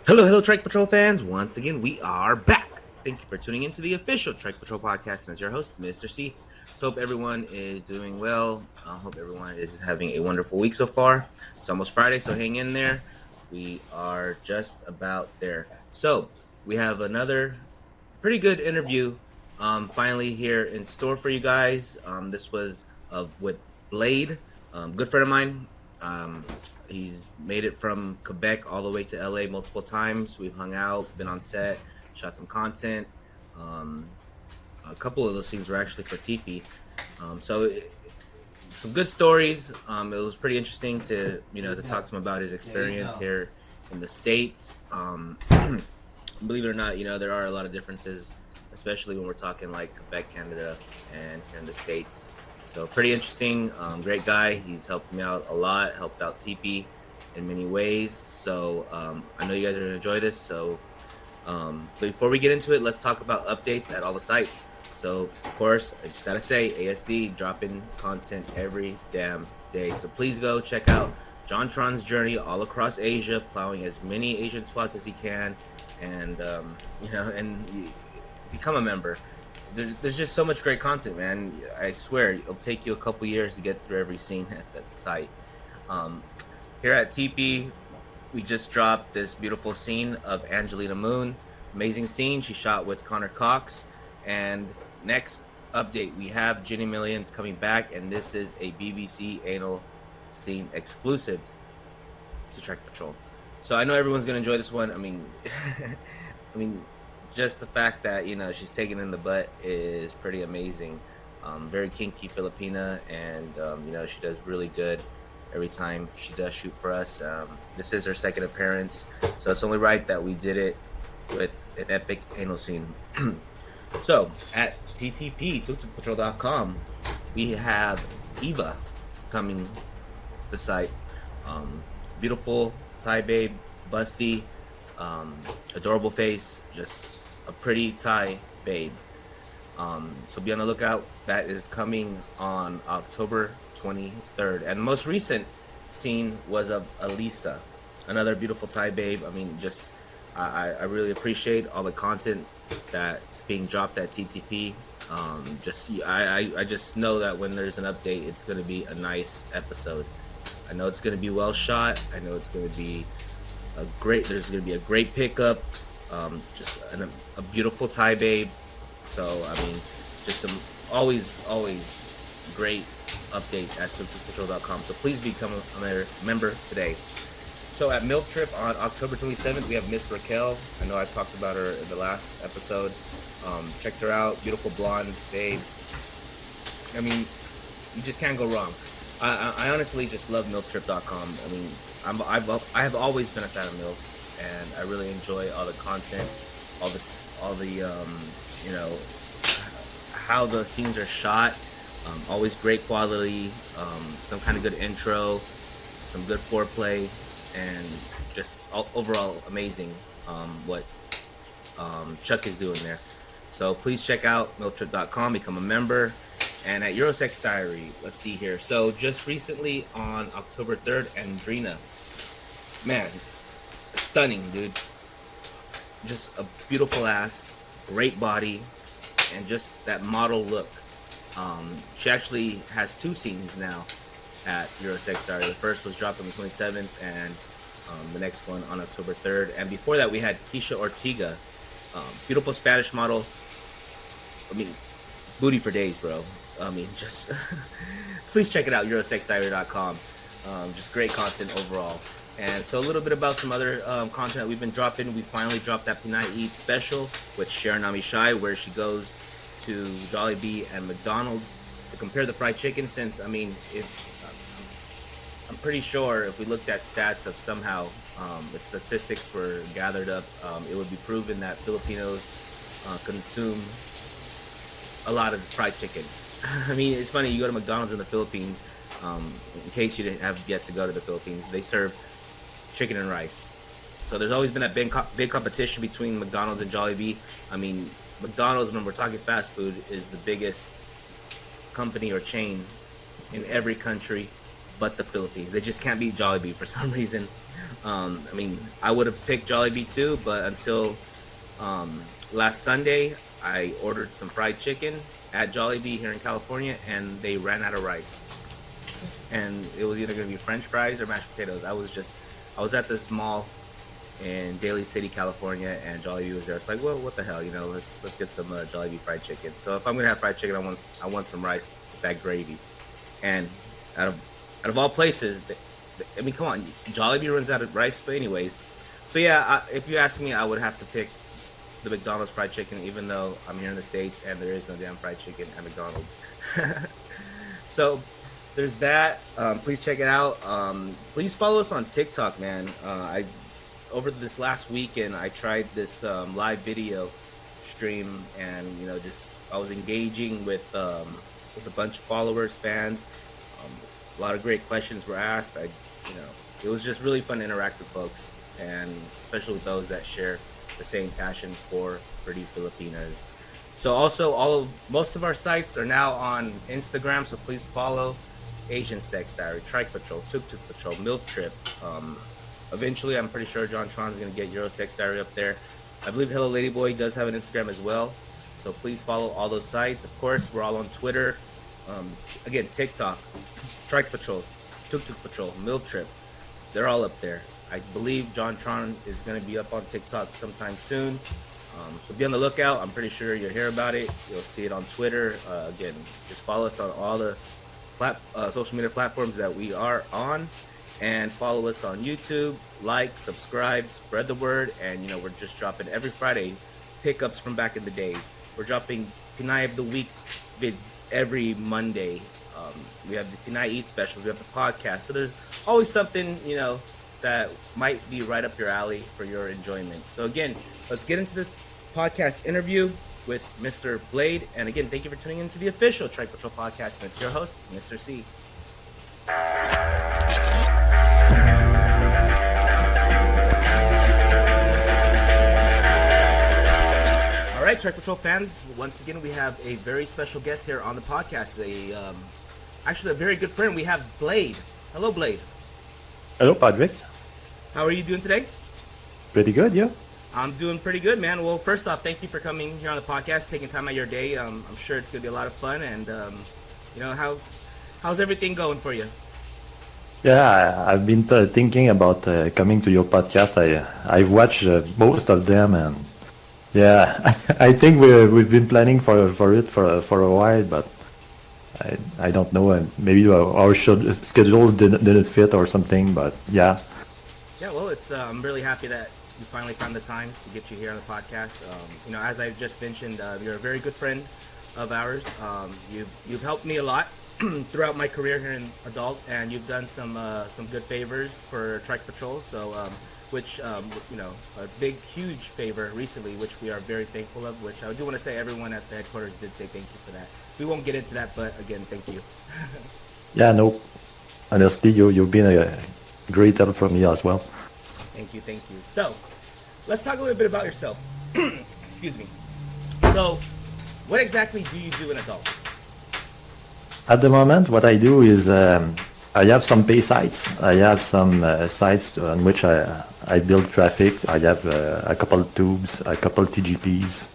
Hello, Trike Patrol fans. Once again, we are back. Thank you for tuning in to the official Trike Patrol podcast. And as your host, Mr. C. So, hope everyone is doing well. Hope everyone is having a wonderful week so far. It's almost Friday, so hang in there. We are just about there. So, we have another pretty good interview finally here in store for you guys. This was with Blade, good friend of mine. Um, he's made it from Quebec all the way to LA multiple times. We've hung out, been on set, shot some content. Um, a couple of those things were actually for TP. Some good stories. It was pretty interesting to talk to him about his experience here in the States. Believe it or not, there are a lot of differences, especially when we're talking like Quebec, Canada, and here in the States. So pretty interesting. Great guy. He's helped me out a lot. Helped out TP in many ways. So I know you guys are gonna enjoy this. So before we get into it, let's talk about updates at all the sites. So of course, I just gotta say, ASD dropping content every damn day. So please go check out John Tron's journey all across Asia, plowing as many Asian spots as he can, and become a member. There's just so much great content, man. I swear it'll take you a couple years to get through every scene at that site. Here at TP, we just dropped this beautiful scene of Angelina Moon. Amazing scene. She shot with Connor Cox. And next update, we have Ginny Millions coming back, and this is a BBC anal scene exclusive to Trike Patrol. So I know everyone's gonna enjoy this one. I mean, just the fact that she's taken in the butt is pretty amazing. Very kinky Filipina, and she does really good every time she does shoot for us. This is her second appearance, so it's only right that we did it with an epic anal scene. So at TTP, TukTukPatrol.com, we have Eva coming to the site. Beautiful Thai babe, busty, adorable face, just a pretty Thai babe. So be on the lookout. That is coming on October 23rd. And the most recent scene was of Elisa, another beautiful Thai babe. I mean, just I really appreciate all the content that's being dropped at TTP. I just know that when there's an update, it's going to be a nice episode. I know it's going to be well shot. I know it's going to be there's going to be a great pickup. Just a beautiful Thai babe. So I mean, just some always great update at TrikePatrol.com. So please become a member today. So at MILF Trip on October 27th, we have Miss Raquel. I know I talked about her in the last episode. Checked her out. Beautiful blonde babe. I mean, you just can't go wrong. I honestly just love MILFTrip.com. I mean, I have always been a fan of MILFs, and I really enjoy all the content, all the how the scenes are shot. Always great quality. Some kind of good intro, some good foreplay, and just overall amazing what Chuck is doing there. So please check out MILFTrip.com, become a member. And at Eurosex Diary, let's see here. So just recently on October 3rd, Andrina. Man, stunning, dude. Just a beautiful ass, great body, and just that model look. She actually has two scenes now at Eurosex Diary. The first was dropped on the 27th, and the next one on October 3rd. And before that, we had Keisha Ortega. Beautiful Spanish model. I mean, booty for days, bro. I mean, just please check it out, EurosexDiary.com. Just great content overall. And so a little bit about some other content that we've been dropping. We finally dropped that Pinay Eat special with Sharon Amishai, where she goes to Jollibee and McDonald's to compare the fried chicken. Since, I mean, I'm pretty sure if we looked at stats of somehow, if statistics were gathered up, it would be proven that Filipinos consume a lot of fried chicken. I mean, it's funny, you go to McDonald's in the Philippines, in case you didn't have yet to go to the Philippines, they serve chicken and rice. So there's always been that big competition between McDonald's and Jollibee. I mean, McDonald's, when we're talking fast food, is the biggest company or chain in every country but the Philippines. They just can't beat Jollibee for some reason. I mean, I would have picked Jollibee too, but until last Sunday, I ordered some fried chicken at Jollibee here in California, and they ran out of rice. And it was either going to be French fries or mashed potatoes. I was at this mall in Daly City, California, and Jollibee was there. It's like, well, what the hell, let's get some Jollibee fried chicken. So if I'm gonna have fried chicken, I want some rice with that gravy. And out of all places, I mean, come on, Jollibee runs out of rice, but anyways. So yeah, if you ask me, I would have to pick the McDonald's fried chicken, even though I'm here in the States and there is no damn fried chicken at McDonald's. So there's that. Please check it out. Please follow us on TikTok, man. Over this last weekend, I tried this live video stream, and I was engaging with a bunch of followers, fans. A lot of great questions were asked. It was just really fun to interact with folks, and especially with those that share the same passion for pretty Filipinas. So also, most of our sites are now on Instagram, so please follow Asian Sex Diary, TrikePatrol, Tuk Patrol, MILF Trip. Eventually, I'm pretty sure John Tron's going to get Euro Sex Diary up there. I believe Hello Ladyboy does have an Instagram as well. So please follow all those sites. Of course, we're all on Twitter. Again, TikTok, Trike Patrol, Tuk Patrol, MILF Trip. They're all up there. I believe John Tron is going to be up on TikTok sometime soon. So be on the lookout. I'm pretty sure you'll hear about it. You'll see it on Twitter. Again, just follow us on all the social media platforms that we are on. And follow us on YouTube, like, subscribe, spread the word. And, we're just dropping every Friday pickups from back in the days. We're dropping Pinay of the Week vids every Monday. We have the Pinay Eat specials. We have the podcast. So there's always something, that might be right up your alley for your enjoyment. So again, let's get into this podcast interview with Mr. Blade. And again, thank you for tuning into the official Trike Patrol podcast. And it's your host, Mr. C. All right, Trike Patrol fans, once again, we have a very special guest here on the podcast. Actually, a very good friend. We have Blade. Hello, Blade. Hello, Patrick. How are you doing today? Pretty good, yeah. I'm doing pretty good, man. Well, first off, thank you for coming here on the podcast, taking time out of your day. I'm sure it's going to be a lot of fun. And, how's everything going for you? Yeah, I've been thinking about coming to your podcast. I've watched most of them, and yeah, I think we've been planning for it for a while, but I don't know, and maybe our schedule didn't fit or something, but yeah. Yeah, well, I'm really happy that you finally found the time to get you here on the podcast. As I just mentioned, you're a very good friend of ours. You've helped me a lot throughout my career here in adult, and you've done some good favors for Trike Patrol. So, a big, huge favor recently, which we are very thankful of. Which I do want to say, everyone at the headquarters did say thank you for that. We won't get into that, but again, thank you. Yeah, no. Honestly, you've been a great help for me as well. Thank you. So, let's talk a little bit about yourself. Excuse me. So, what exactly do you do in adult? At the moment, what I do is I have some pay sites. I have some sites on which I build traffic. I have a couple of tubes, a couple of TGPs.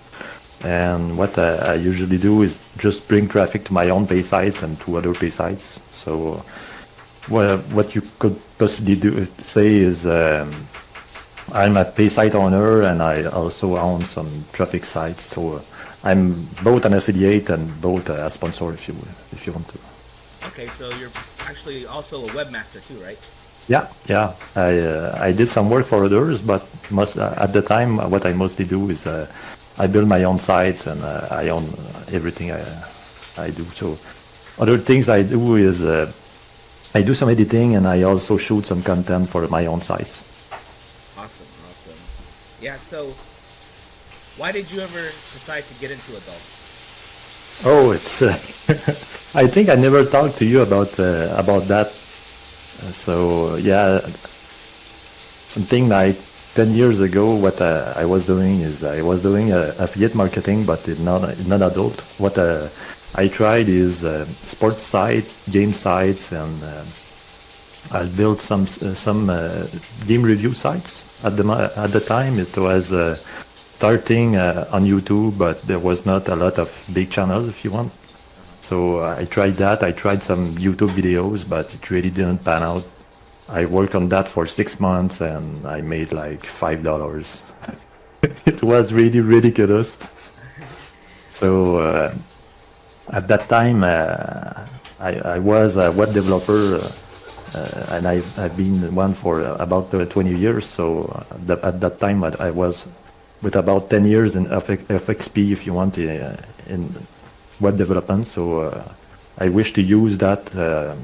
And what I usually do is just bring traffic to my own pay sites and to other pay sites. So what you could possibly say is I'm a pay site owner, and I also own some traffic sites. So I'm both an affiliate and both a sponsor, if you want to. Okay, so you're actually also a webmaster too, right? Yeah. I did some work for others, but at the time, what I mostly do is I build my own sites, and I own everything I do. So other things I do is I do some editing, and I also shoot some content for my own sites. Awesome. Yeah, so why did you ever decide to get into adult? Oh, it's I think I never talked to you about that. So yeah, something like 10 years ago, what I was doing is I was doing affiliate marketing, but not adult. What I tried is sports site, game sites, and I built some game review sites. At the time, it was starting on YouTube, but there was not a lot of big channels, if you want. Uh-huh. So I tried that. I tried some YouTube videos, but it really didn't pan out. I worked on that for 6 months, and I made like $5. It was really ridiculous. So at that time, I was a web developer, and I've been one for about 20 years. So at that time, I was with about 10 years in FXP, if you want, in web development. So I wish to use that uh,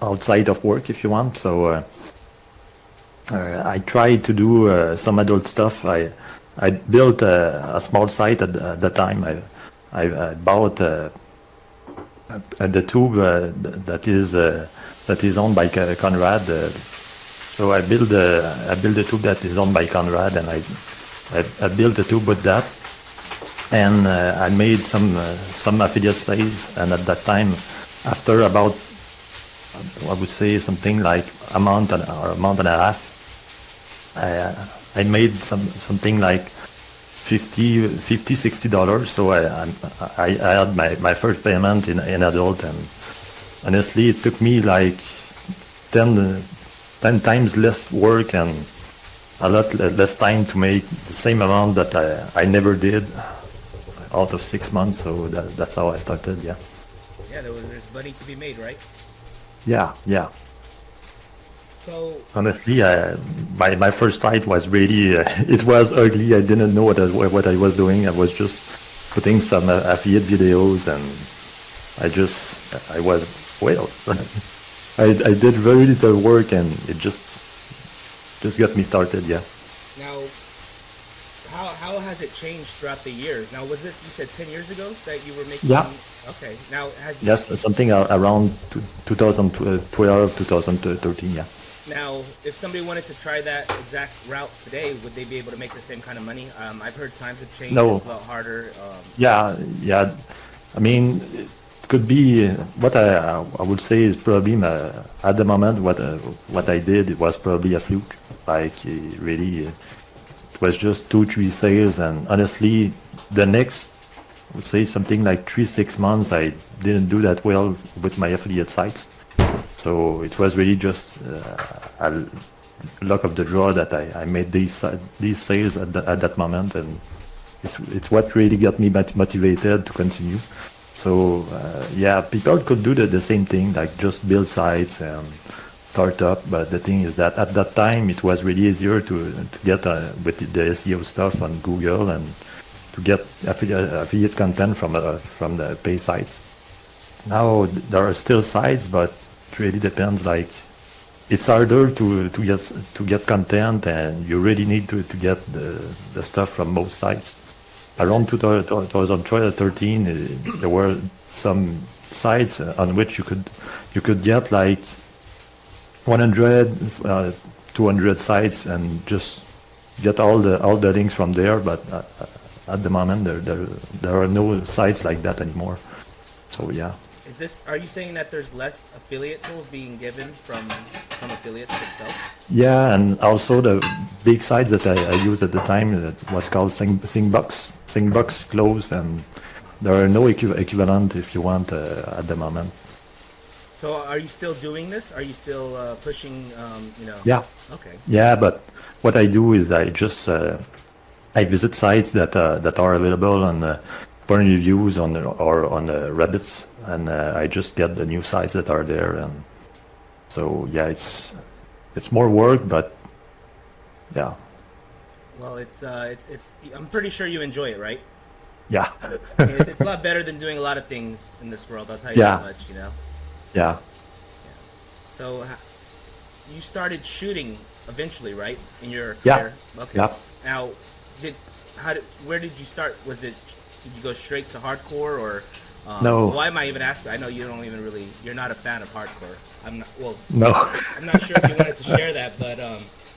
outside of work, if you want. So I tried to do some adult stuff. I built a small site at the time. I bought the tube that is owned by Conrad. So I built a tube that is owned by Conrad, and I built a tube with that, and I made some affiliate sales. And at that time, after about, I would say something like a month or a month and a half, I made something like $60. So I had my first payment in adult, and honestly, it took me like 10 times less work and a lot less time to make the same amount that I never did out of 6 months. So that's how I started. Yeah. Yeah, there's money to be made, right? Yeah. So Honestly, my first site was really it was ugly. I didn't know what I was doing. I was just putting some affiliate videos, and I was well. I did very little work, and it just got me started. Yeah. now, how has it changed throughout the years? Now, was this, you said 10 years ago that you were making? Yeah. Okay. Now, Yes, something around 2012, 2013. Yeah. now, if somebody wanted to try that exact route today, would they be able to make the same kind of money? I've heard times have changed. No. It's a lot harder. Yeah. I mean, it could be what I would say is probably at the moment what I did, it was probably a fluke. Like really, it was just 2-3 sales, and honestly, the next, I would say something like 3-6 months, I didn't do that well with my affiliate sites. So it was really just a luck of the draw that I made these sales at that moment, and it's what really got me motivated to continue. So yeah, people could do the same thing, like just build sites and start up. But the thing is that at that time it was really easier to get with the SEO stuff on Google, and to get affiliate content from the pay sites. Now there are still sites, but it really depends. Like it's harder to get content, and you really need to get the stuff from most sites. Around 2013, there were some sites on which you could get like 100, 200 sites and just get all the links from there. But at the moment, there are no sites like that anymore. So yeah. Are you saying that there's less affiliate tools being given from affiliates themselves? Yeah, and also the big sites that I used at the time, that was called Singbox. Singbox closed, and there are no equivalent, if you want, at the moment. So are you still doing this? Are you still pushing? Yeah. Okay. Yeah, but what I do is I just I visit sites that are available on porn reviews or on Reddits, and I just get the new sites that are there. And so yeah, it's more work, but yeah. Well, it's I'm pretty sure you enjoy it, right? Yeah. I mean, it's a lot better than doing a lot of things in this world. I'll tell you Yeah. that much. Yeah. So you started shooting eventually, right? In your Yeah. career. Okay. Yeah. Now, where did you start? Did you go straight to hardcore, or No. why am I even asking? I know you don't even really. You're not a fan of hardcore. I'm not. Well, No. I'm not sure if you wanted to share that, but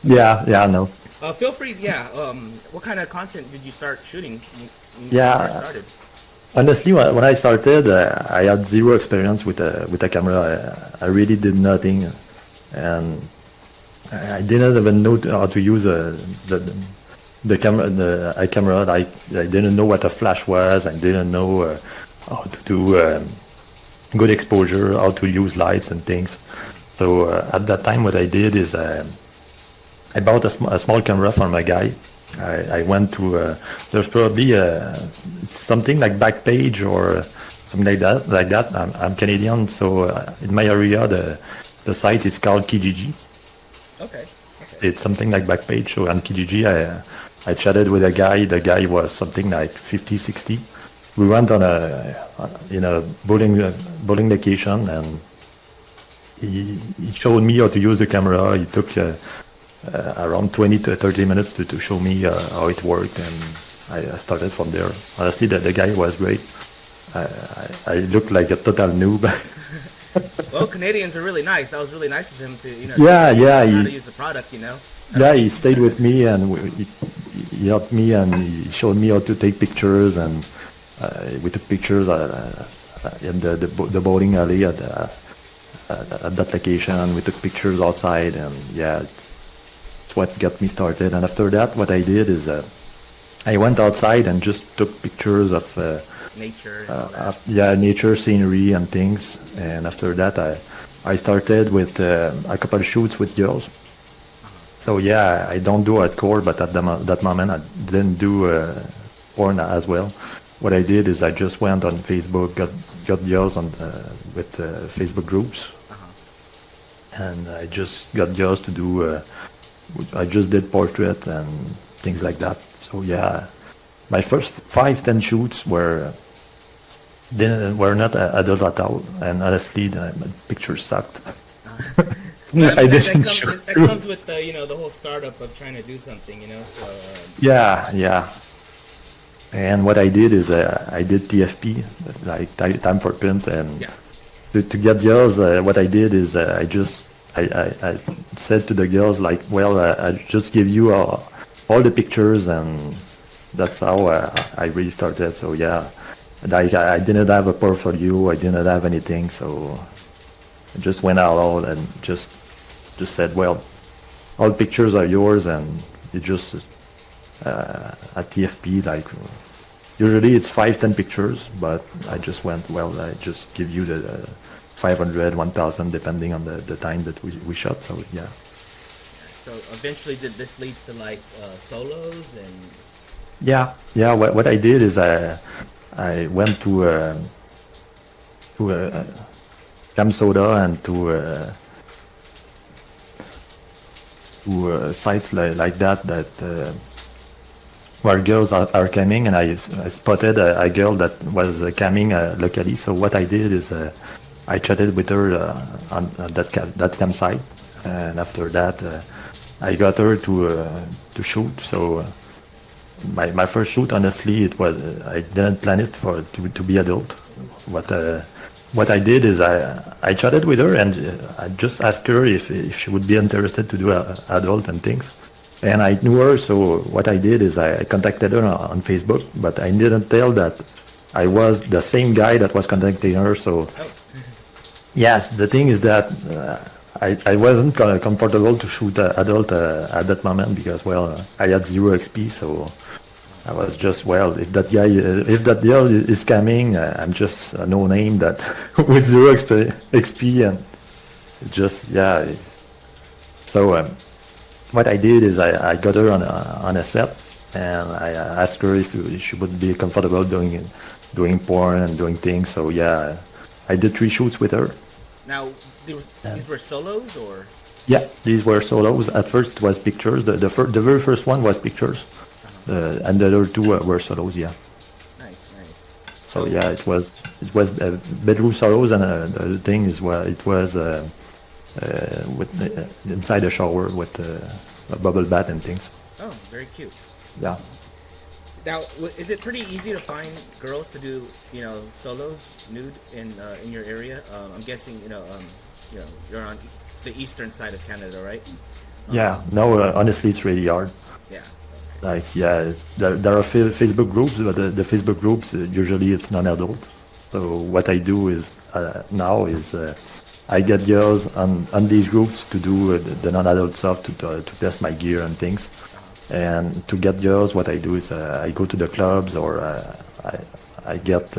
Yeah. No. feel free. Yeah. What kind of content did you start shooting when you Yeah. first started? Honestly, when I started, I had zero experience with a camera. I really did nothing, and I didn't even know how to use the the camera, the eye camera. I didn't know what a flash was. I didn't know how to do good exposure, how to use lights and things. So at that time, what I did is I bought a small camera from a guy. I went to there's probably it's something like Backpage or something like that. I'm Canadian, so in my area the site is called Kijiji. Okay. Okay. It's something like Backpage. So on Kijiji, I chatted with a guy. The guy was something like 50, 60. We went on a bowling location, and he showed me how to use the camera. He took around 20 to 30 minutes to show me how it worked, and I started from there. Honestly, the guy was great. I looked like a total noob. Well, Canadians are really nice. That was really nice of him to, Yeah, show you yeah, how to use the product. yeah. He stayed with me, and he helped me, and he showed me how to take pictures, and we took pictures in the bowling alley at that location. We took pictures outside, and yeah, it's what got me started. And after that, what I did is I went outside and just took pictures Nature and all that. yeah, nature, scenery, and things. And after that, I started with a couple of shoots with girls. So yeah, I don't do hardcore, but at that moment, I didn't do porn as well. What I did is I just went on Facebook, got girls on with Facebook groups, and I just got girls to do. I just did portraits and things like that. So yeah, my first 5-10 shoots were not adult at all, and honestly, the pictures sucked. But, I that, didn't shoot. that comes with the whole startup of trying to do something. So. Yeah, yeah. And what I did is I did TFP, like time for pimps, and Yeah. to get girls, what I did is I said to the girls like, well, I just give you all the pictures, and that's how I really started. So yeah, like I didn't have a portfolio, I didn't have anything, so I just went out and just said, well, all pictures are yours, and it just at TFP, like usually it's 5-10 pictures, but I just went, well, I just give you the 500, 1000, depending on the time that we shot. So yeah. So eventually, did this lead to like solos and? Yeah, yeah. What I did is I went to Cam Soda and to sites like that where girls are camming, and I spotted a girl that was camming locally. So what I did is I chatted with her on that campsite, and after that I got her to shoot. So my first shoot, honestly, it was I didn't plan it to be adult. What I did is I chatted with her, and I just asked her if she would be interested to do adult and things. And I knew her, so what I did is I contacted her on Facebook, but I didn't tell that I was the same guy that was contacting her. So yes, the thing is that I wasn't comfortable to shoot adult at that moment because, well, I had zero XP, so I was just, well, if that girl is coming, I'm just a no name that with zero XP, and just, yeah. So what I did is I got her on a set, and I asked her if she would be comfortable doing porn and doing things. So yeah, I did 3 shoots with her. Now, these were solos, or? Yeah, these were solos. At first, it was pictures. The very first one was pictures, and the other 2 were solos. Yeah. Nice, nice. So yeah, it was bedroom solos, and the other thing is it was with inside a shower with a bubble bath and things. Oh, very cute. Yeah. Now, is it pretty easy to find girls to do, solos nude in your area? I'm guessing, you're on the eastern side of Canada, right? Yeah. No, honestly, it's really hard. Yeah. Like, yeah, there are Facebook groups, but the Facebook groups usually it's non-adult. So what I do is now is I get girls on these groups to do the non-adult stuff to test my gear and things. And to get girls, what I do is I go to the clubs or I get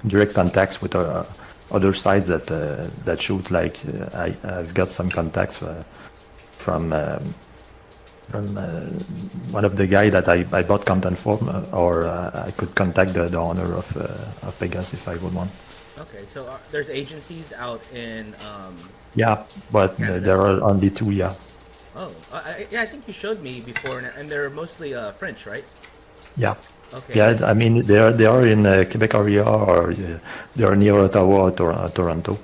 direct contacts with other sites that shoot. Like I've got some contacts from. From one of the guy that I bought content from, or I could contact the owner of Pegasus if I would want. Okay, so there's agencies out in Yeah, but Canada. there are only two. Yeah, Oh, yeah, I think you showed me before, and they're mostly French, right? yeah, Okay, yeah. yes. I mean, they are in Quebec area, or they are near Ottawa or Toronto.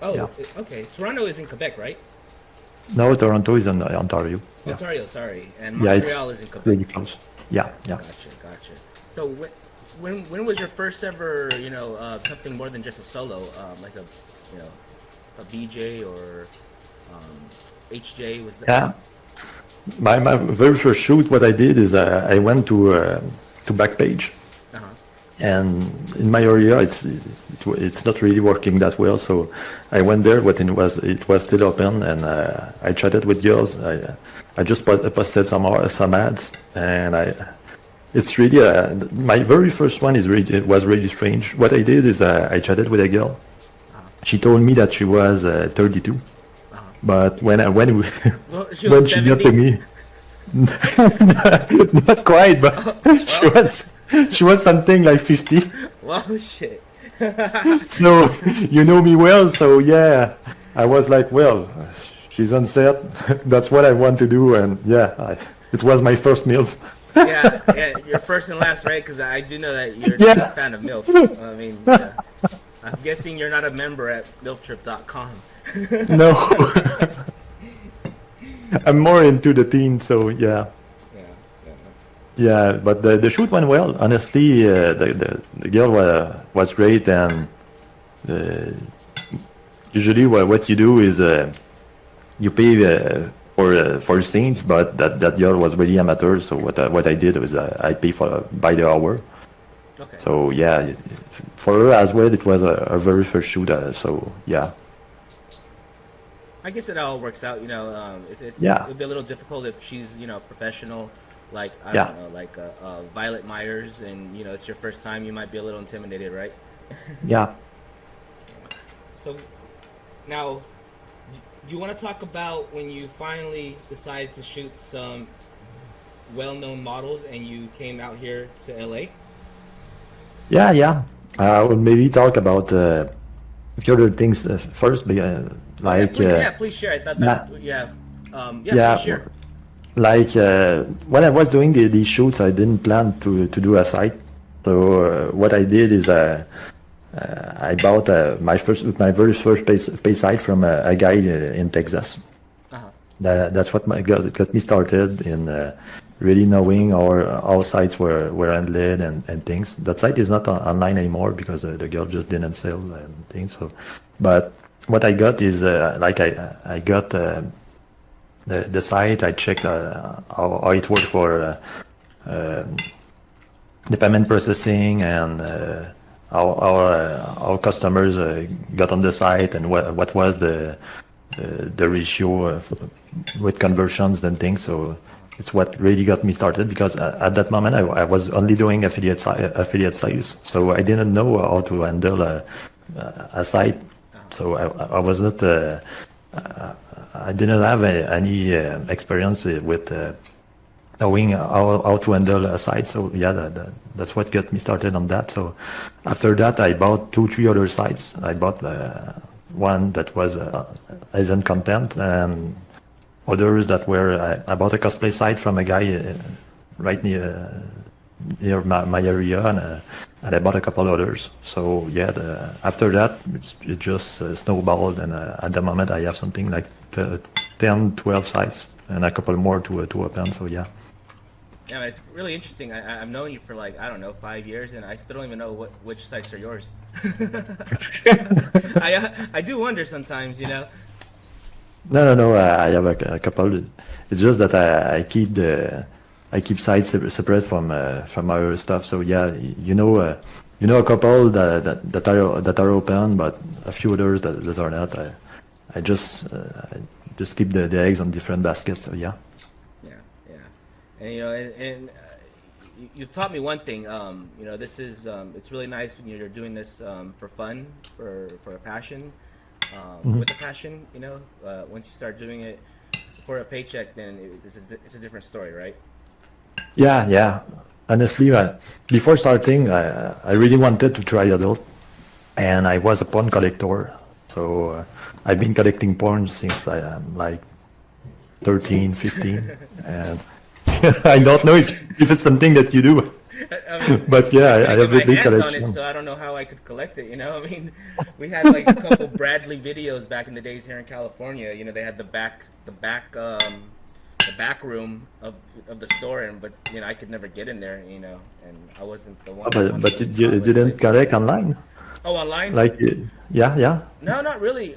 Oh, Yeah, okay. Toronto is in Quebec, right? no, Toronto is in Ontario. Yeah, Ontario, sorry, and yeah, it's Montreal is in Quebec. really close. Yeah, yeah. Gotcha, gotcha. So when was your first ever, something more than just a solo, like a, you know, a BJ or um, HJ was that? Yeah, my very first shoot, what I did is I went to Backpage, Uh huh. and in my area it's not really working that well. So I went there, but it was still open, and I chatted with girls. I just posted some ads, and it's really my very first one it was really strange. What I did is I chatted with a girl. Uh huh. She told me that she was 32, Uh huh. but when Well, she was when she got to 70. me, not quite, but she Well, was she was something like 50. well, shit. So you know me well, so yeah, I was like, well, she's on set. That's what I want to do, and yeah, it was my first MILF. Yeah, yeah, you're first and last, right? Because I do know that you're not a Yeah, fan of MILFs. I mean, I'm guessing you're not a member at MILFtrip.com. no, I'm more into the teen, so yeah, Yeah, yeah. yeah. But the shoot went well. Honestly, the girl was great, and uh, usually what you do is you pay for scenes, but that girl was really amateur. So what I did was I pay for by the hour. Okay. So yeah, for her as well, it was a very first shoot. So yeah, I guess it all works out. yeah, It'd be a little difficult if she's professional, like I yeah, don't know, like Violet Myers, and it's your first time. You might be a little intimidated, right? yeah, So now, do you want to talk about when you finally decided to shoot some well-known models and you came out here to LA? yeah, yeah. I will maybe talk about a few other things first, Oh yeah, like please, yeah, please share. I thought that's yeah, yeah, yeah, please yeah. share. Like when I was doing these shoots, I didn't plan to do a site. So what I did is I bought my very first pay site from a guy in Texas. Uh huh. That's what got me started in really knowing how sites were handled and things. That site is not online anymore because the girl just didn't sell and things. So, but what I got is like I got the site. I checked how it worked for the payment processing and how customers got on the site and what was the ratio with conversions and things. So it's what really got me started because at that moment I was only doing affiliate sales, so I didn't know how to handle a site. So I was not. I didn't have any experience with knowing how to handle a site. So yeah, that's what got me started on that. So after that, I bought 3 other sites. I bought one that was Asian content, and others that were. I bought a cosplay site from a guy right near my area, and I bought a couple others. So yeah, after that, it just snowballed, and at the moment I have something like 10, 12 sites, and a couple more to open. So yeah. Yeah, it's really interesting. I've known you for like I don't know 5 years, and I still don't even know which sites are yours. I do wonder sometimes. No, no, no. I have a couple. It's just that I keep I keep sites separate from our stuff. So yeah, you know a couple that are open, but a few others that are not. I just keep the eggs on different baskets. So yeah. Yeah, yeah, and you've taught me one thing. This is it's really nice when you're doing this for fun, for a passion, with a passion. Once you start doing it for a paycheck, then it's a different story, right? Yeah, yeah. Honestly, before starting, I really wanted to try adult, and I was a porn collector. So I've been collecting porn since I am like 13, 15, and I don't know if it's something that you do, I mean, but yeah, I I couldn't get have a my big hands on it, collection. so I don't know how I could collect it. I mean, we had like a couple Bradley videos back in the days here in California. They had the back room of the store, but I could never get in there. And I wasn't the one that wanted But to you probably play didn't video collect games. online, Oh, online? like yeah, yeah. No, not really.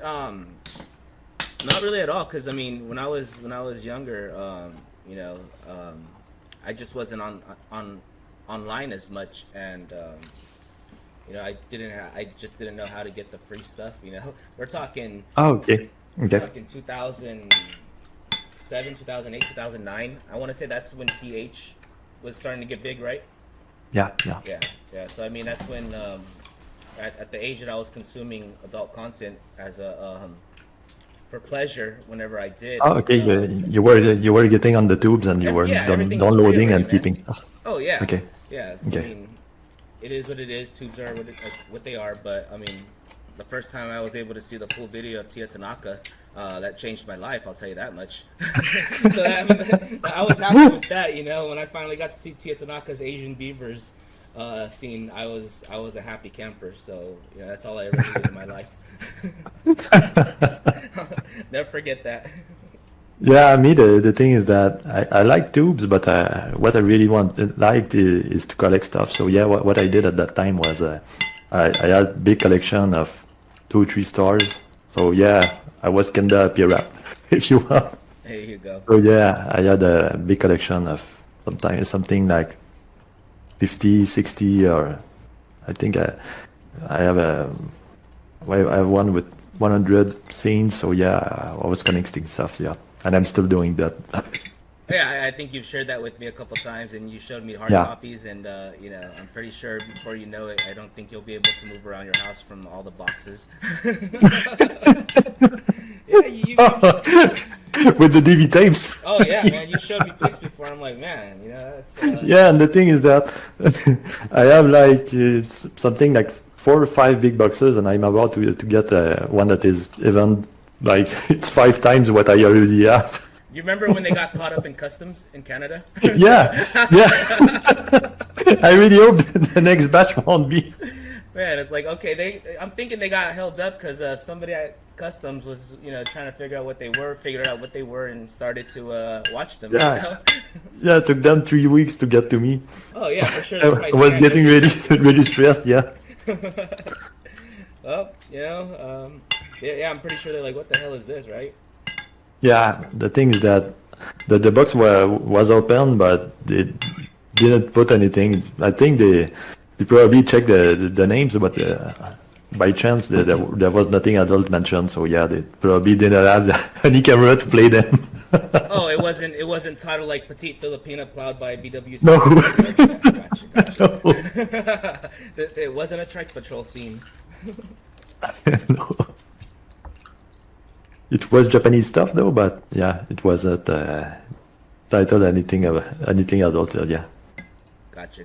Not really at all. Cause I mean, when I was younger, I just wasn't on online as much, and I just didn't know how to get the free stuff. We're talking Oh, okay, we're okay. talking 2007, 2008, 2009. I want to say that's when PH was starting to get big, right? Yeah, yeah. Yeah, yeah. So I mean, that's when at the age that I was consuming adult content as a for pleasure whenever I did. Oh, okay. You were getting on the tubes and you were Yeah, everything was free downloading already, and man. keeping stuff. Oh yeah, Okay, yeah. I okay. mean, it is what it is. Tubes are what they are. But I mean, the first time I was able to see the full video of Tia Tanaka, that changed my life. I'll tell you that much. So I was happy with that. When I finally got to see Tia Tanaka's Asian Beavers scene, I was a happy camper. So that's all I ever needed in my life. Never forget that. Yeah, me the thing is that I like tubes, but what I really liked is to collect stuff. So yeah, what I did at that time was I had a big collection of 2 3 stars. So yeah, I was kinda a pirate, if you want. There you go. So yeah, I had a big collection of sometimes something like 50, 60, or I think I have a well, I have one with 100 scenes. So yeah, I was collecting stuff. Yeah, and I'm still doing that. Yeah, I think you've shared that with me a couple times, and you showed me hard Yeah. copies, and I'm pretty sure before you know it, I don't think you'll be able to move around your house from all the boxes. Yeah, With the DV tapes. oh yeah, man, you showed me pics before. I'm like, man, that's Yeah, and the thing is that I have like something like 4 or 5 big boxes, and I'm about to get one that is even like it's 5 times what I already have. You remember when they got caught up in customs in Canada? Yeah, yeah. I really hope the next batch won't be. Man, it's like okay, I'm thinking they got held up because somebody at customs was trying to figure out what they were, figured out what they were, and started to watch them. Yeah, yeah. It took them 3 weeks to get to me. Oh yeah, for sure. I They're probably was getting scared. ready, really stressed. Yeah. Well, yeah, I'm pretty sure they're like, what the hell is this, right? Yeah, the thing is that the box was open, but they didn't put anything. I think they probably checked the names, but by chance there was nothing adult mentioned. So yeah, they probably didn't have any camera to play them. Oh, it wasn't titled like Petite Filipina plowed by BWC. No. Okay, gotcha. No. It wasn't a TrikePatrol scene. No. It was Japanese stuff though, but yeah, it wasn't titled anything adult. Yeah. Gotcha.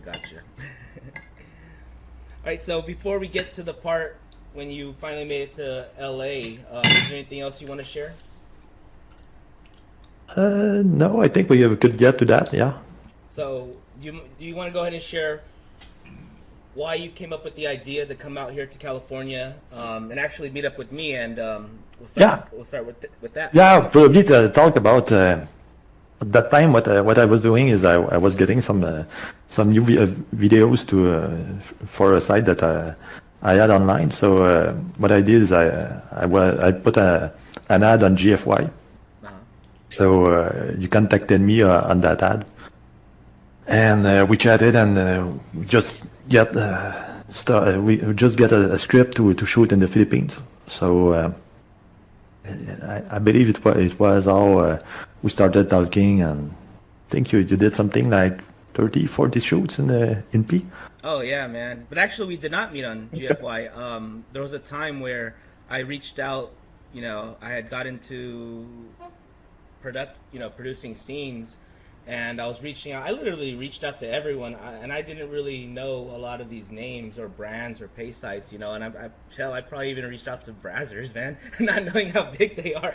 All right, so before we get to the part when you finally made it to LA, is there anything else you want to share? No, I think we could get to that. Yeah. So, do you want to go ahead and share why you came up with the idea to come out here to California and actually meet up with me? And we'll start with that. Yeah, probably to talk about at that time. What I was doing is I was getting some new videos for a site that I had online. So what I did is I put an ad on GFY. Uh-huh. So you contacted me on that ad, and we chatted, and we just get we just get a script to shoot in the Philippines. So I believe it was how we started talking, and I think you did something like 30, 40 shoots in P. Oh yeah, man. But actually, we did not meet on GFY. There was a time where I reached out. I had got into producing scenes, and I was reaching out. I literally reached out to everyone, and I didn't really know a lot of these names or brands or pay sites. And I probably even reached out to Brazzers, man, not knowing how big they are.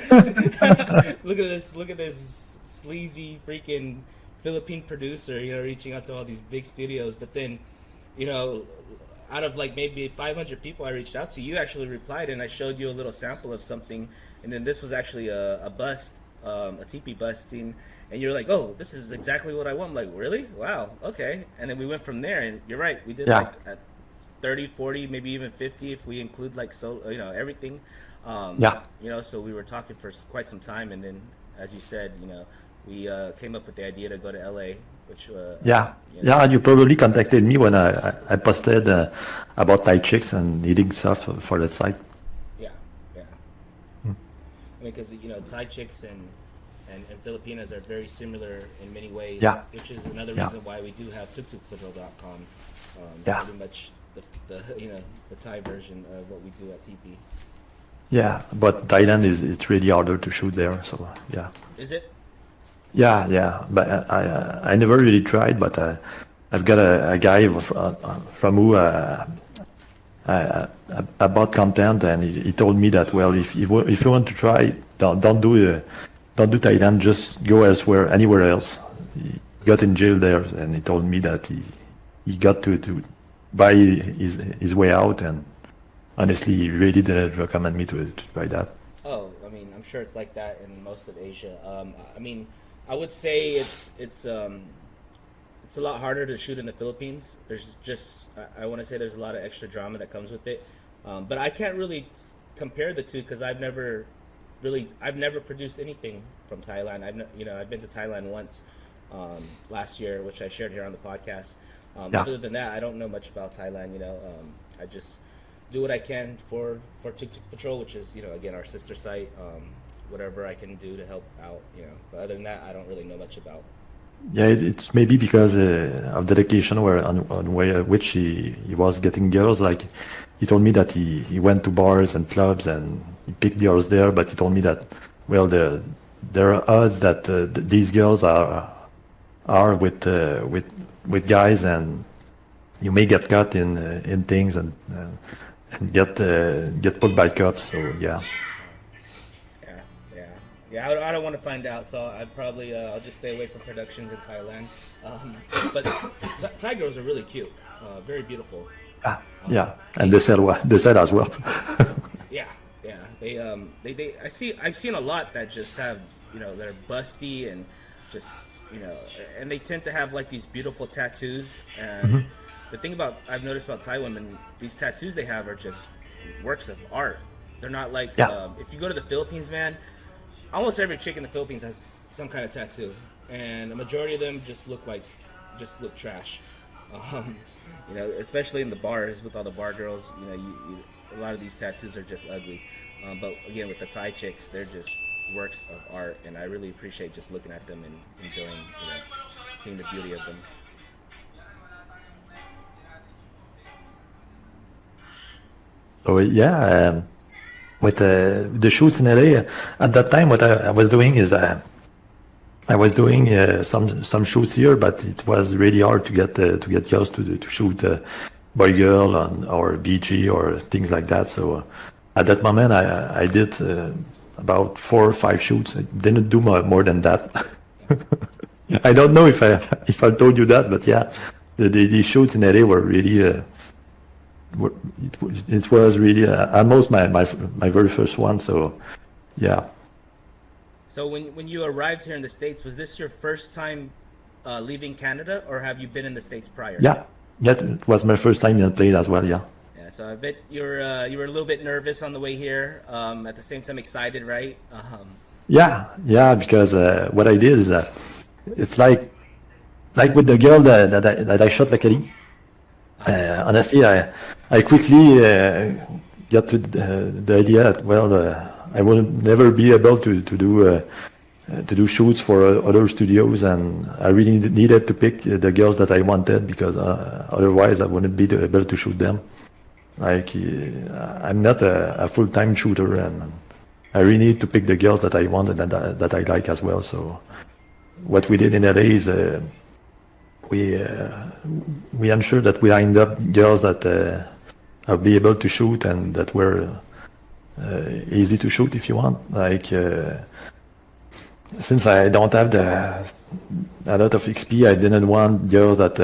Look at this sleazy freaking Philippine producer, reaching out to all these big studios. But then, you know, out of like maybe 500 people I reached out to, you actually replied, and I showed you a little sample of something. And then this was actually a bust, a TP bust scene. And you're like, oh, this is exactly what I want. I'm like, really? Wow, okay. And then we went from there. And you're right, we did Yeah, like at 30, 40, maybe even 50 if we include like everything. yeah. So we were talking for quite some time. And then, as you said, we came up with the idea to go to LA, which, Yeah, yeah. You probably contacted me when I posted about ThaiChix and needing stuff for that site. yeah, yeah. I mean, because ThaiChix and Filipinas are very similar in many ways, Yeah, which is another yeah, reason why we do have TukTukPatrol.com. yeah, Pretty much the the Thai version of what we do at TP. yeah. But Thailand is it's really harder to shoot there. So yeah, Is it? yeah, yeah. But I never really tried. But I've got a guy from who I bought content, and he told me that, well, if you want to try, don't do Thailand. Just go elsewhere, anywhere else. He got in jail there, and he told me that he got to buy his way out, and honestly, he really didn't recommend me to try that. Oh, I mean, I'm sure it's like that in most of Asia. I mean, I would say it's a lot harder to shoot in the Philippines. There's just I want to say there's a lot of extra drama that comes with it, but I can't really compare the two because I've never produced anything from Thailand. I've been to Thailand once last year, which I shared here on the podcast. Yeah. Other than that, I don't know much about Thailand. I just do what I can for Tuk Tuk Patrol, which is again our sister site. Whatever I can do to help out. But other than that, I don't really know much about. Yeah, it's maybe because of dedication, where on way which he was getting girls. Like he told me that he went to bars and clubs and he picked girls there, but he told me that, well, there are odds that these girls are with guys, and you may get caught in things, and get put by cops. So yeah, Yeah, yeah, yeah. I don't want to find out, so I probably I'll just stay away from productions in Thailand. Um, but Thai girls are really cute, very beautiful. ah, Um, yeah, and they, they said as well. yeah, yeah. I've seen a lot that just have they're busty and just and they tend to have like these beautiful tattoos. And the thing about I've noticed about Thai women, these tattoos they have are just works of art. They're not like Yeah, if you go to the Philippines, man, almost every chick in the Philippines has some kind of tattoo, and a majority of them just look trash. Um, especially in the bars with all the bar girls. A lot of these tattoos are just ugly. But again, with the Thai chicks, they're just works of art, and I really appreciate just looking at them and enjoying, seeing the beauty of them. so yeah. With the shoots in LA at that time, what I was doing is I was doing some shoots here, but it was really hard to get girls to shoot boy girl or BG or things like that. So at that moment, I did about 4 or 5 shoots. I didn't do more than that. I don't know if I told you that, but yeah, the shoots in LA were really it was really almost my very first one. So yeah, So when you arrived here in the States, was this your first time leaving Canada, or have you been in the States prior? yeah, that it was my first time in a plane as well. Yeah. Yeah, so I bet you were a little bit nervous on the way here. At the same time, excited, right? Yeah, yeah, because what I did is it's like like with the girl that I shot luckily. Honestly, I quickly got the idea that I will never be able to do shoots for other studios, and I really needed to pick the girls that I wanted because otherwise I wouldn't be able to shoot them. Like I'm not a full-time shooter, and I really need to pick the girls that I want and that I like as well. So what we did in LA is we we ensured that we lined up girls that I'll be able to shoot and that were easy to shoot if you want. Like since I don't have a lot of XP, I didn't want girls that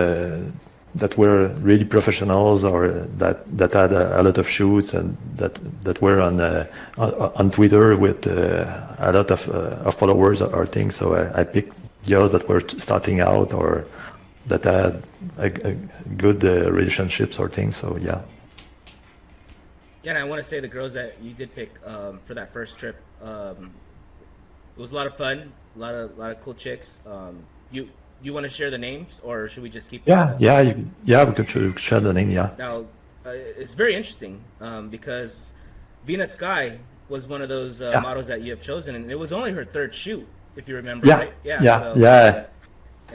were really professionals or that had a lot of shoots and that were on Twitter with a lot of followers or things. So I picked girls that were starting out or that had a good relationships or things. So yeah. Yeah, and I want to say the girls that you did pick for that first trip, it was a lot of fun, a lot of cool chicks. You want to share the names, or should we just keep? Yeah, we could share the name. Yeah. Now, it's very interesting because Vina Sky was one of those models that you have chosen, and it was only her third shoot, if you remember. Yeah, right?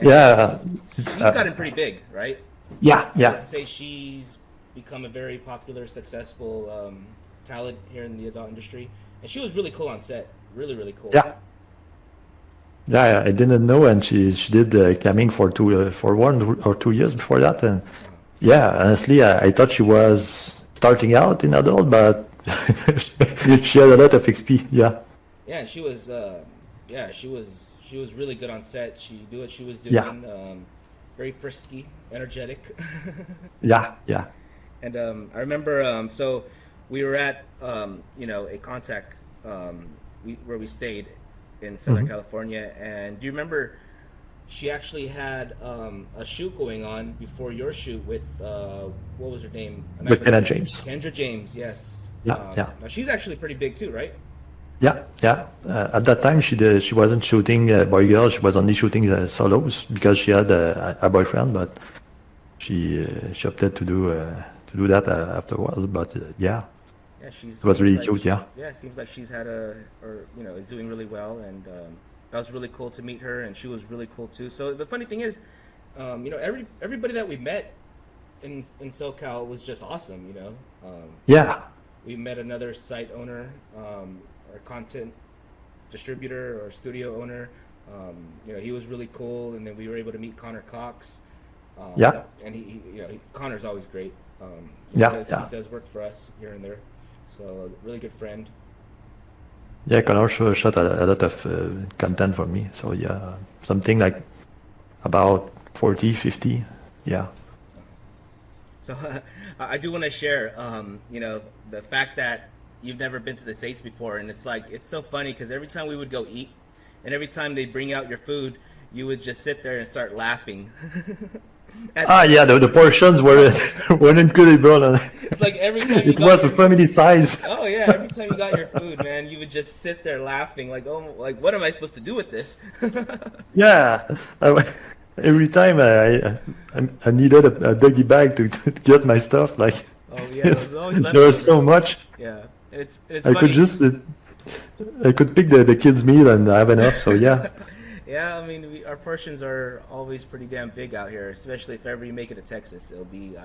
yeah. She's gotten pretty big, right? Yeah. I'd say she's become a very popular, successful talent here in the adult industry, and she was really cool on set. Really cool. Yeah, I didn't know, and she did camming for 1 or 2 years before that, and yeah, honestly, I thought she was starting out in adult, but she had a lot of XP. Yeah. Yeah, and she was she was really good on set. She knew what she was doing. Yeah. Very frisky, energetic. Yeah. And I remember, so we were at a contact where we stayed in Southern California, and do you remember she actually had a shoot going on before your shoot with what was her name? With Kendra James. Kendra James, yes. Yeah. Now she's actually pretty big too, right? Yeah. At that time, she wasn't shooting boy girl. She was only shooting solos because she had a boyfriend, but she opted to do that afterwards. But yeah. Yeah, it was really cute. Yeah. Yeah, it seems like she's had is doing really well, and that was really cool to meet her, and she was really cool too. So the funny thing is, everybody that we met in SoCal was just awesome. Yeah. We met another site owner, or content distributor or studio owner. He was really cool, and then we were able to meet Connor Cox. Yeah. And Connor's always great. He does work for us here and there. So a really good friend. Yeah, Connor shot a lot of content for me. So yeah, something like about 40, 50. Yeah. So I do want to share, the fact that you've never been to the States before. And it's so funny because every time we would go eat and every time they bring out your food, you would just sit there and start laughing. Yeah, the portions were incredible. It's like every time it was a family size. Oh yeah, every time you got your food, man, you would just sit there laughing, like, oh, like what am I supposed to do with this? Yeah, every time I needed a doggy bag to get my stuff. Like, oh yeah, there was so much. Yeah, it's I funny. I could pick the kids' meal and have enough. So yeah. Yeah, I mean, our portions are always pretty damn big out here, especially if ever you make it to Texas, it'll be,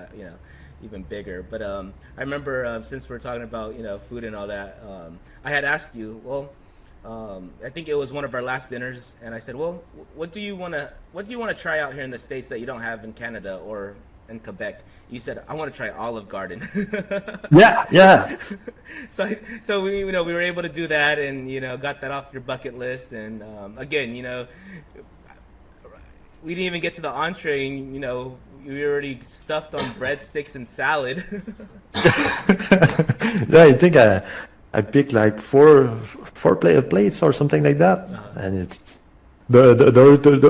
even bigger. But I remember since we're talking about, food and all that, I had asked you, well, I think it was one of our last dinners, and I said, well, what do you want to try out here in the States that you don't have in Canada or in Quebec? You said, I want to try Olive Garden. Yeah. So we were able to do that, and got that off your bucket list. And again, we didn't even get to the entree, and we were already stuffed on breadsticks and salad. Yeah, I think I picked like four plates or something like that, and it's the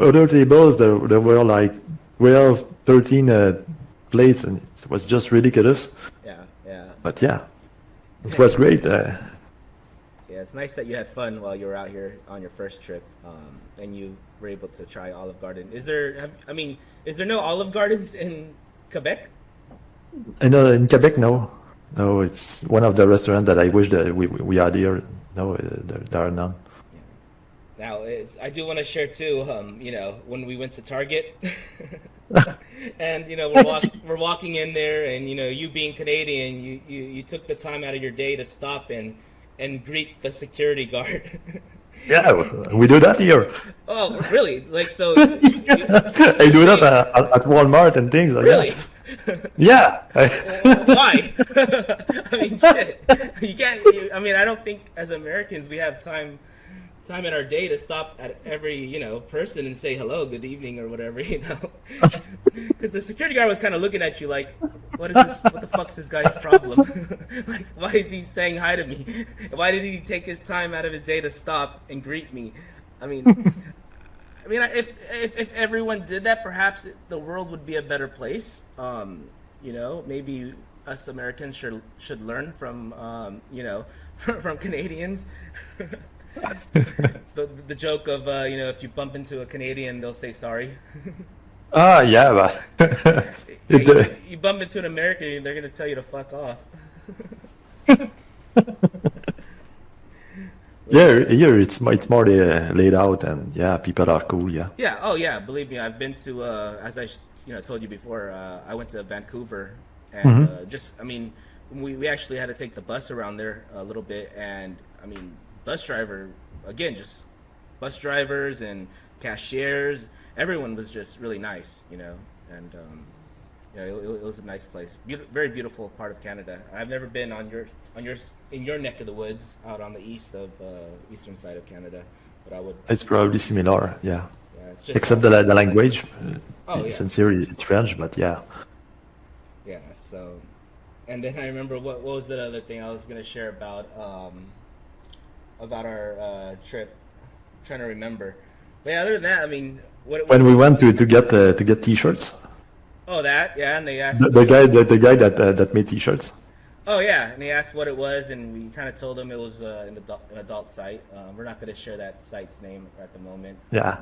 other tables there were like 12, 13 plates, and it was just ridiculous. Yeah. But yeah, it was great. Yeah, Yeah, it's nice that you had fun while you were out here on your first trip, and you were able to try Olive Garden. Is there no Olive Gardens in Quebec? I know in Quebec, no, no. It's one of the restaurants that I wish that we had here. No, there are none. Yeah. Now, I do want to share too. When we went to Target, and we're walking in there, and you being Canadian, you took the time out of your day to stop and greet the security guard. Yeah, we do that here. Oh, really? Like so? I You do that say at Walmart and things like really? that. Yeah. Why? I mean, shit. You can't. I don't think as Americans we have time in our day to stop at every person and say hello, good evening, or whatever. Because the security guard was kind of looking at you like, what is this? What the fuck's this guy's problem? Like, why is he saying hi to me? Why did he take his time out of his day to stop and greet me? I mean, if everyone did that, perhaps the world would be a better place. Maybe us Americans should learn from from Canadians. It's the joke of if you bump into a Canadian, they'll say sorry. Ah, yeah, but Yeah, it, you bump into an American, they're gonna tell you to fuck off. yeah, here it's more laid out, and yeah, people are cool. Yeah. Yeah. Oh, yeah. Believe me, I've been to as I told you before. I went to Vancouver, and we actually had to take the bus around there a little bit, and bus driver again, just bus drivers and cashiers. Everyone was just really nice, and it was a nice place. Very beautiful part of Canada. I've never been in your neck of the woods out on the eastern side of Canada, but I would. It's probably similar. Yeah. Yeah, it's just Except the language. oh yeah, Since here it's French, but yeah. yeah. So, and then I remember what was the other thing I was gonna share about our trip. I'm trying to remember, but yeah, other than that, When we went to get T-shirts, oh, that, yeah, and they asked. the guy that made T-shirts. Oh yeah, and he asked what it was, and we kind of told him it was an adult site. We're not going to share that site's name at the moment. Yeah.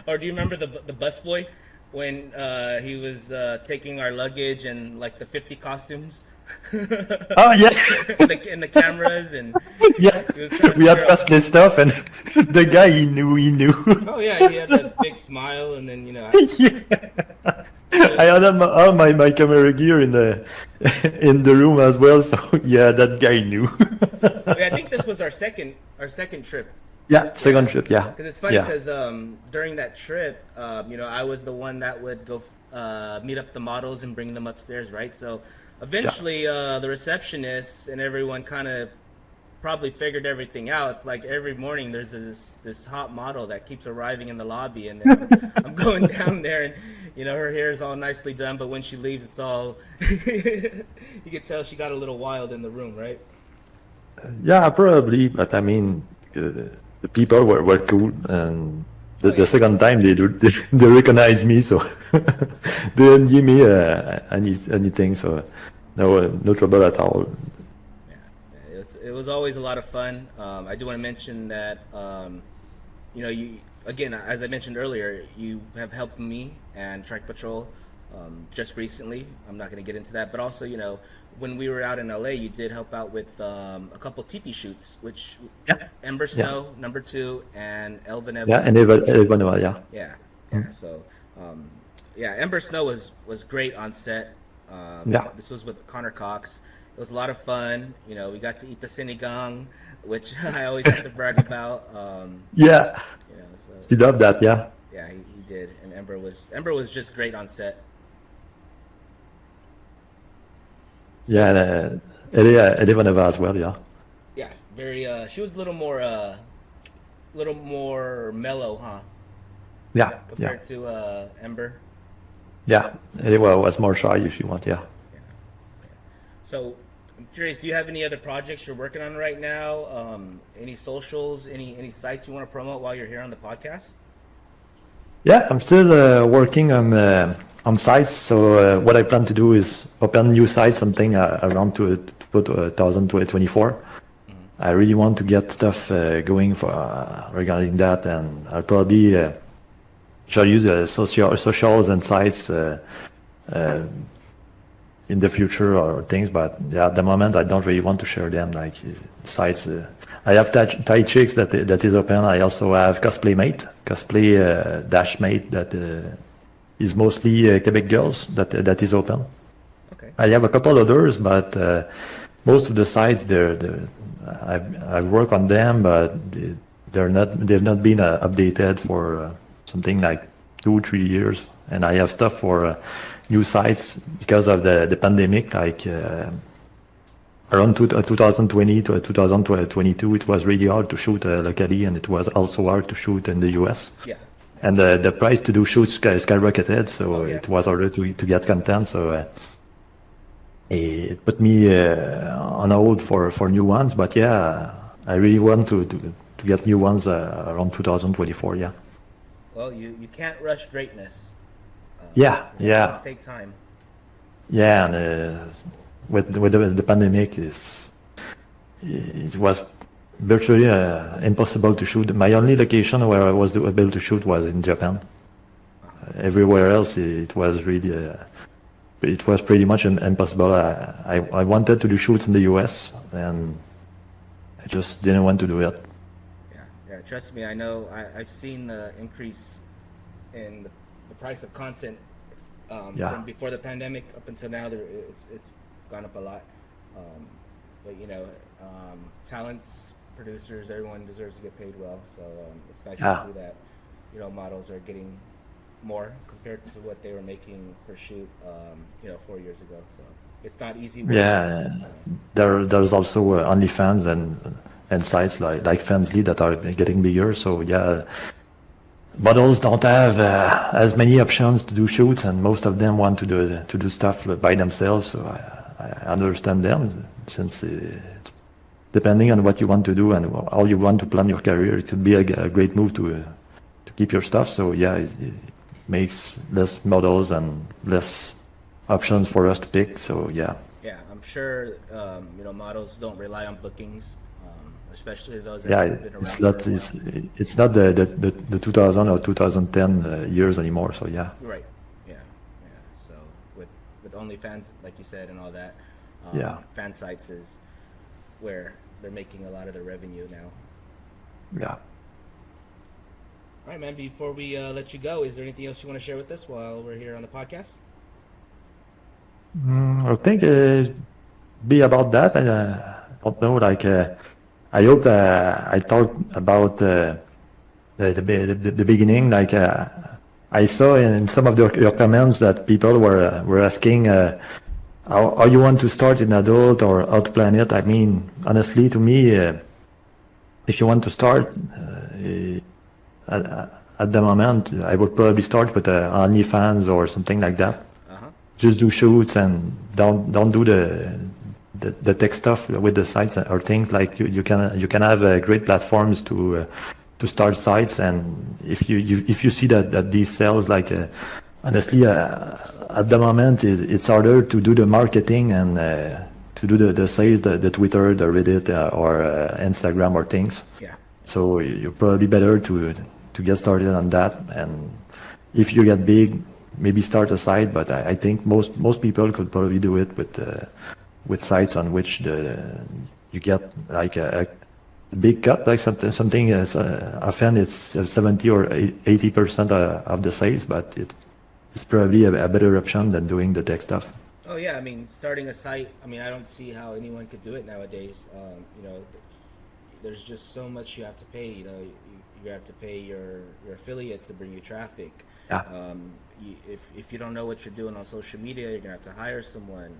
Or do you remember the busboy when he was taking our luggage and like the 50 costumes? Oh yeah. and the cameras and Yeah. he was trying to We had figure out. cosplay stuff, and the guy he knew. Oh yeah, he had that big smile, and then Yeah. I had all my camera gear in the room as well, so yeah, that guy knew. I think this was our second trip. Yeah, second trip, yeah. Because it's funny Yeah. because during that trip, I was the one that would go meet up the models and bring them upstairs, right? So eventually, the receptionists and everyone kind of probably figured everything out. It's like every morning there's this hot model that keeps arriving in the lobby, and then I'm going down there, and her hair is all nicely done, but when she leaves, it's all you can tell she got a little wild in the room, right? Yeah, probably, but the people were cool, and Oh the yeah. second time they recognized me, so they didn't give me anything, so no trouble at all. Yeah, it was always a lot of fun. I do want to mention that you again, as I mentioned earlier, you have helped me and TrikePatrol just recently. I'm not going to get into that, but also when we were out in LA, you did help out with a couple teepee shoots, which Yeah, Ember yeah, Snow #2 and Elvin yeah, Evan. and everyone, yeah. Yeah, yeah. So, Ember Snow was great on set. Yeah. This was with Connor Cox. It was a lot of fun. We got to eat the sinigang, which I always have to brag about. Yeah, So you love that, yeah. yeah, he did, and Ember was just great on set. Yeah, So and everyone as well, yeah. yeah, very. She was a little more mellow, huh, Yeah, yeah, compared to Ember. yeah. Everyone was more shy, if you want, yeah. Yeah. So I'm curious, do you have any other projects you're working on right now? Any socials, any sites you want to promote while you're here on the podcast? Yeah, I'm still working on sites. So what I plan to do is open new sites, something around to 2024. I really want to get stuff going for regarding that, and I'll probably shall use socials and sites in the future or things. But yeah, at the moment, I don't really want to share them like sites. I have ThaiChix that is open. I also have Cosplay-Mate, Cosplay-Mate that is mostly Quebec girls that is open. Okay. I have a couple others, but most of the sites I've worked on them, but they've not been updated for something like 2-3 years. And I have stuff for new sites because of the pandemic, like around 2020 to 2022, it was really hard to shoot locally, and it was also hard to shoot in the US. Yeah. And the price to do shoots skyrocketed, so Oh, yeah. it was harder to get content. So it put me on hold for new ones. But yeah, I really want to get new ones around 2024. Yeah. Well, you can't rush greatness. Yeah, yeah, Things take time. yeah. And with the pandemic, it was virtually impossible to shoot. My only location where I was able to shoot was in Japan. Everywhere else, it was really, it was pretty much impossible. I wanted to do shoots in the US, and I just didn't want to do it. Yeah, yeah. Trust me, I know. I've seen the increase in the price of content Yeah. from before the pandemic up until now. It's gone up a lot. But talents, producers, everyone deserves to get paid well. So it's nice Yeah. to see that models are getting more compared to what they were making per shoot 4 years ago. So it's not easy work. Yeah, there's also OnlyFans and sites like Fansly that are getting bigger. So yeah, models don't have as many options to do shoots, and most of them want to do stuff by themselves. So I understand them, since depending on what you want to do and how you want to plan your career, it could be a great move to keep your stuff. So yeah, it makes less models and less options for us to pick. So yeah. Yeah, I'm sure models don't rely on bookings, especially those that Yeah, have been around it's for a not while. it's not the 2000 or 2010 years anymore. So yeah, Right. Yeah. Yeah. So with OnlyFans, like you said, and all that, yeah, fan sites is where they're making a lot of their revenue now. yeah. All right, man. Before we let you go, is there anything else you want to share with us while we're here on the podcast? I think be about that. I don't know. Like I hope I talked about the beginning. Like I saw in some of your comments that people were asking how you want to start in adult or how to plan it. I mean, honestly, to me, if you want to start at the moment, I would probably start with OnlyFans or something like that. Uh-huh. Just do shoots and don't do the tech stuff with the sites or things. Like you can have great platforms to start sites, and if you see that these sales, like honestly at the moment it's harder to do the marketing and to do the sales, the Twitter, the Reddit, or Instagram or things. Yeah. So you're probably better to get started on that, and if you get big, maybe start a site. But I think most people could probably do it with sites on which you get like a big cut, like something is often it's 70 or 80% of the sales, but it's probably a better option than doing the tech stuff. Oh yeah, I mean, starting a site. I mean, I don't see how anyone could do it nowadays. There's just so much you have to pay. You have to pay your affiliates to bring you traffic. Yeah. If you don't know what you're doing on social media, you're gonna have to hire someone.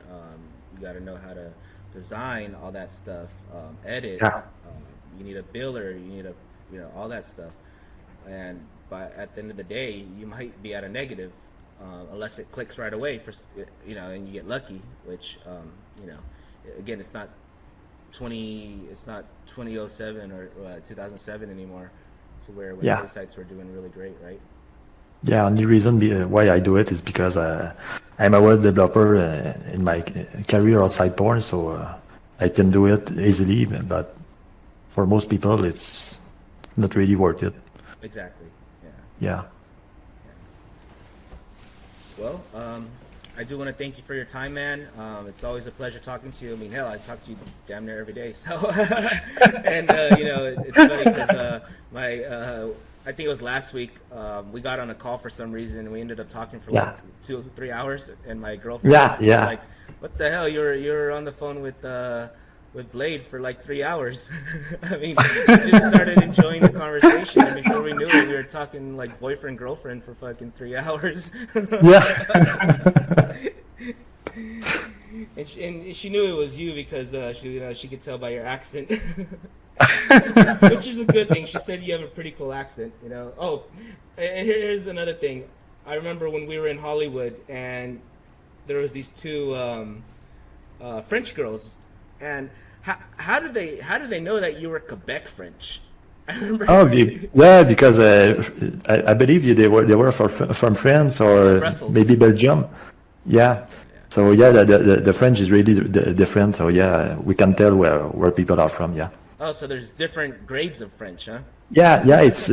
You got to know how to design all that stuff, edit. Yeah. You need a biller. You need all that stuff. And at the end of the day, you might be at a negative unless it clicks right away and you get lucky. Which again, it's not 2007 or 2007 anymore, to where when Yeah. those sites were doing really great, right? Yeah, only reason why I do it is because I'm a web developer in my career outside porn, so I can do it easily. But for most people, it's not really worth it. Exactly. Yeah. Yeah. Well, I do want to thank you for your time, man. It's always a pleasure talking to you. I mean, hell, I talk to you damn near every day. So, and it's funny because I think it was last week. We got on a call for some reason, and we ended up talking for like Yeah. 2 3 hours. And my girlfriend Yeah. was Yeah. like, "What the hell? You're on the phone with Blade for like 3 hours." I mean, we just started enjoying the conversation, and before we knew it, we were talking like boyfriend girlfriend for fucking 3 hours. Yeah. And she knew it was you because she could tell by your accent, which is a good thing. She said you have a pretty cool accent. Oh, and here's another thing. I remember when we were in Hollywood and there was these two French girls, and how do they know that you were Quebec French? I remember. Oh, yeah, because I believe they were from France or Brussels. maybe Belgium. Yeah. So yeah, the French is really different. So yeah, we can tell where people are from. Yeah. Oh, so there's different grades of French, huh? Yeah, yeah, it's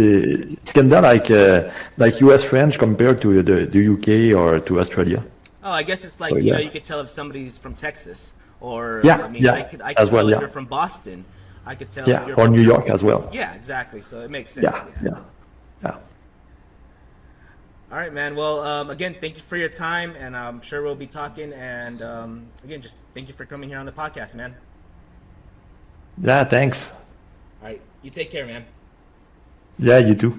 kinda like U.S. French compared to the UK or to Australia. Oh, I guess it's So like yeah, you could tell if somebody's from Texas, or I yeah, mean, I yeah, could as tell well. if Yeah, you're from Boston. I could tell if yeah, you're or from New New York York. as well. Yeah, exactly. So it makes sense. Yeah, Yeah. yeah, yeah. All right, man. Well, again, thank you for your time, and I'm sure we'll be talking. And again, just thank you for coming here on the podcast, man. Yeah, thanks. All right, you take care, man. Yeah, you too.